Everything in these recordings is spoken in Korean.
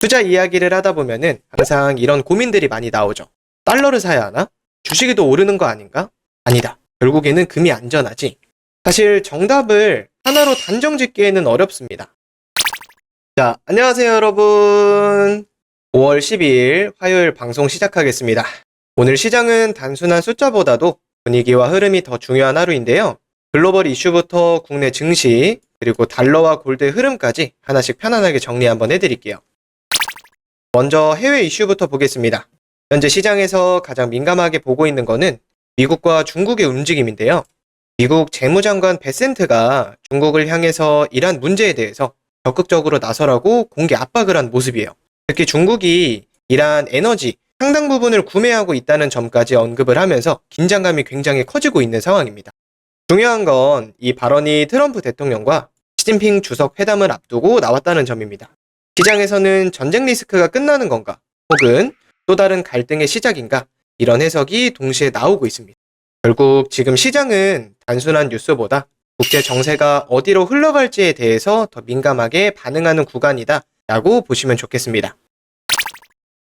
투자 이야기를 하다 보면은 항상 이런 고민들이 많이 나오죠. 달러를 사야 하나? 주식이 더 오르는 거 아닌가? 아니다. 결국에는 금이 안전하지. 사실 정답을 하나로 단정 짓기에는 어렵습니다. 자, 안녕하세요 여러분. 5월 12일 화요일 방송 시작하겠습니다. 오늘 시장은 단순한 숫자보다도 분위기와 흐름이 더 중요한 하루인데요. 글로벌 이슈부터 국내 증시, 그리고 달러와 골드의 흐름까지 하나씩 편안하게 정리 한번 해드릴게요. 먼저 해외 이슈부터 보겠습니다. 현재 시장에서 가장 민감하게 보고 있는 거는 미국과 중국의 움직임인데요. 미국 재무장관 베센트가 중국을 향해서 이란 문제에 대해서 적극적으로 나서라고 공개 압박을 한 모습이에요. 특히 중국이 이란 에너지 상당 부분을 구매하고 있다는 점까지 언급을 하면서 긴장감이 굉장히 커지고 있는 상황입니다. 중요한 건 이 발언이 트럼프 대통령과 시진핑 주석 회담을 앞두고 나왔다는 점입니다. 시장에서는 전쟁 리스크가 끝나는 건가, 혹은 또 다른 갈등의 시작인가, 이런 해석이 동시에 나오고 있습니다. 결국 지금 시장은 단순한 뉴스보다 국제 정세가 어디로 흘러갈지에 대해서 더 민감하게 반응하는 구간이다 라고 보시면 좋겠습니다.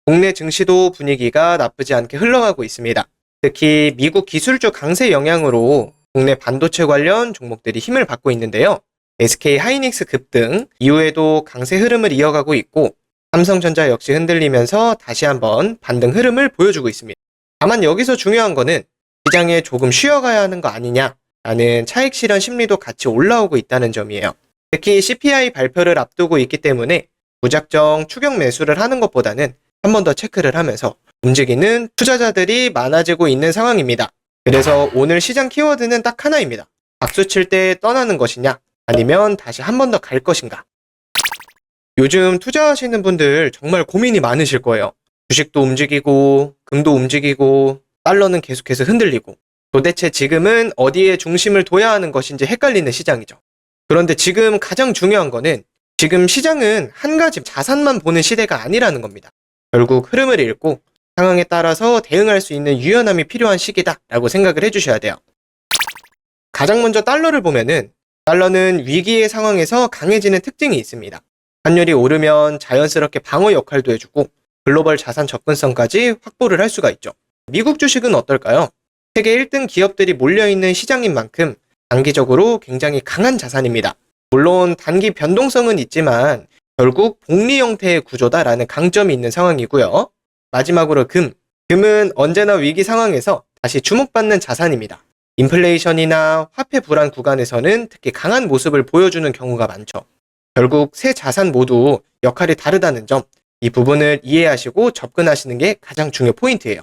국내 증시도 분위기가 나쁘지 않게 흘러가고 있습니다. 특히 미국 기술주 강세 영향으로 국내 반도체 관련 종목들이 힘을 받고 있는데요. SK 하이닉스 급등 이후에도 강세 흐름을 이어가고 있고, 삼성전자 역시 흔들리면서 다시 한번 반등 흐름을 보여주고 있습니다. 다만 여기서 중요한 거는 시장에 조금 쉬어가야 하는 거 아니냐라는 차익 실현 심리도 같이 올라오고 있다는 점이에요. 특히 CPI 발표를 앞두고 있기 때문에 무작정 추격 매수를 하는 것보다는 한 번 더 체크를 하면서 움직이는 투자자들이 많아지고 있는 상황입니다. 그래서 오늘 시장 키워드는 딱 하나입니다. 박수 칠 때 떠나는 것이냐, 아니면 다시 한 번 더 갈 것인가. 요즘 투자하시는 분들 정말 고민이 많으실 거예요. 주식도 움직이고 금도 움직이고 달러는 계속해서 흔들리고, 도대체 지금은 어디에 중심을 둬야 하는 것인지 헷갈리는 시장이죠. 그런데 지금 가장 중요한 거는 지금 시장은 한 가지 자산만 보는 시대가 아니라는 겁니다. 결국 흐름을 읽고 상황에 따라서 대응할 수 있는 유연함이 필요한 시기다라고 생각을 해주셔야 돼요. 가장 먼저 달러를 보면은 달러는 위기의 상황에서 강해지는 특징이 있습니다. 환율이 오르면 자연스럽게 방어 역할도 해주고 글로벌 자산 접근성까지 확보를 할 수가 있죠. 미국 주식은 어떨까요? 세계 1등 기업들이 몰려있는 시장인 만큼 단기적으로 굉장히 강한 자산입니다. 물론 단기 변동성은 있지만 결국 복리 형태의 구조다라는 강점이 있는 상황이고요. 마지막으로 금은 언제나 위기 상황에서 다시 주목받는 자산입니다. 인플레이션이나 화폐 불안 구간에서는 특히 강한 모습을 보여주는 경우가 많죠. 결국 세 자산 모두 역할이 다르다는 점, 이 부분을 이해하시고 접근하시는 게 가장 중요 포인트예요.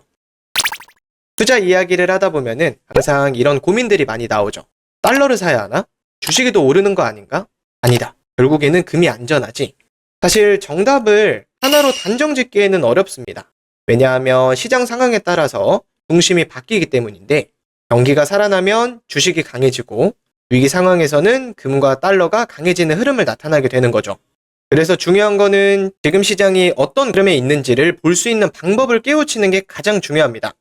투자 이야기를 하다 보면은 항상 이런 고민들이 많이 나오죠. 달러를 사야 하나? 주식이 더 오르는 거 아닌가? 아니다. 결국에는 금이 안전하지. 사실 정답을 하나로 단정 짓기에는 어렵습니다. 왜냐하면 시장 상황에 따라서 중심이 바뀌기 때문인데, 경기가 살아나면 주식이 강해지고 위기 상황에서는 금과 달러가 강해지는 흐름을 나타나게 되는 거죠. 그래서 중요한 거는 지금 시장이 어떤 흐름에 있는지를 볼 수 있는 방법을 깨우치는 게 가장 중요합니다.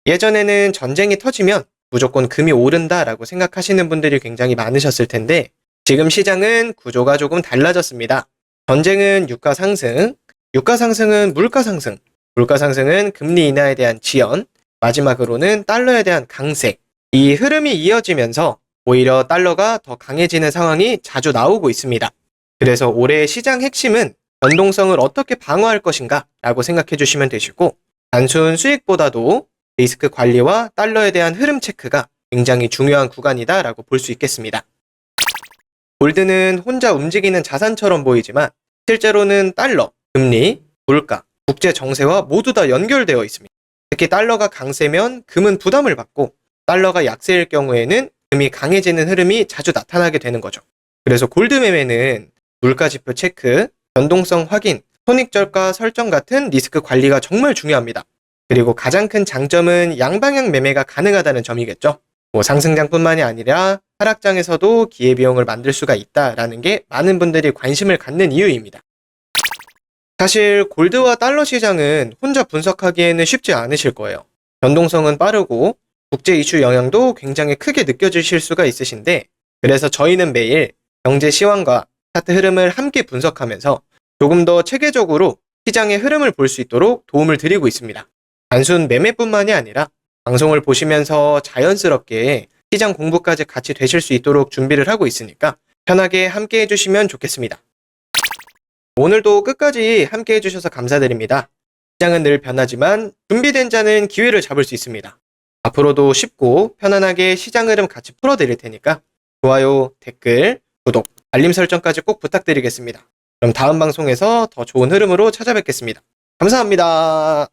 예전에는 전쟁이 터지면 무조건 금이 오른다라고 생각하시는 분들이 굉장히 많으셨을 텐데, 지금 시장은 구조가 조금 달라졌습니다. 전쟁은 유가 상승, 유가 상승은 물가 상승, 물가 상승은 금리 인하에 대한 지연, 마지막으로는 달러에 대한 강세. 이 흐름이 이어지면서 오히려 달러가 더 강해지는 상황이 자주 나오고 있습니다. 그래서 올해의 시장 핵심은 변동성을 어떻게 방어할 것인가 라고 생각해 주시면 되시고, 단순 수익보다도 리스크 관리와 달러에 대한 흐름 체크가 굉장히 중요한 구간이다 라고 볼 수 있겠습니다. 골드는 혼자 움직이는 자산처럼 보이지만 실제로는 달러, 금리, 물가, 국제 정세와 모두 다 연결되어 있습니다. 특히 달러가 강세면 금은 부담을 받고, 달러가 약세일 경우에는 금이 강해지는 흐름이 자주 나타나게 되는 거죠. 그래서 골드 매매는 물가지표 체크, 변동성 확인, 손익절가 설정 같은 리스크 관리가 정말 중요합니다. 그리고 가장 큰 장점은 양방향 매매가 가능하다는 점이겠죠. 상승장뿐만이 아니라 하락장에서도 기회비용을 만들 수가 있다라는 게 많은 분들이 관심을 갖는 이유입니다. 사실 골드와 달러 시장은 혼자 분석하기에는 쉽지 않으실 거예요. 변동성은 빠르고 국제 이슈 영향도 굉장히 크게 느껴지실 수가 있으신데, 그래서 저희는 매일 경제 시황과 차트 흐름을 함께 분석하면서 조금 더 체계적으로 시장의 흐름을 볼 수 있도록 도움을 드리고 있습니다. 단순 매매뿐만이 아니라 방송을 보시면서 자연스럽게 시장 공부까지 같이 되실 수 있도록 준비를 하고 있으니까 편하게 함께 해주시면 좋겠습니다. 오늘도 끝까지 함께 해주셔서 감사드립니다. 시장은 늘 변하지만 준비된 자는 기회를 잡을 수 있습니다. 앞으로도 쉽고 편안하게 시장 흐름 같이 풀어드릴 테니까 좋아요, 댓글, 구독, 알림 설정까지 꼭 부탁드리겠습니다. 그럼 다음 방송에서 더 좋은 흐름으로 찾아뵙겠습니다. 감사합니다.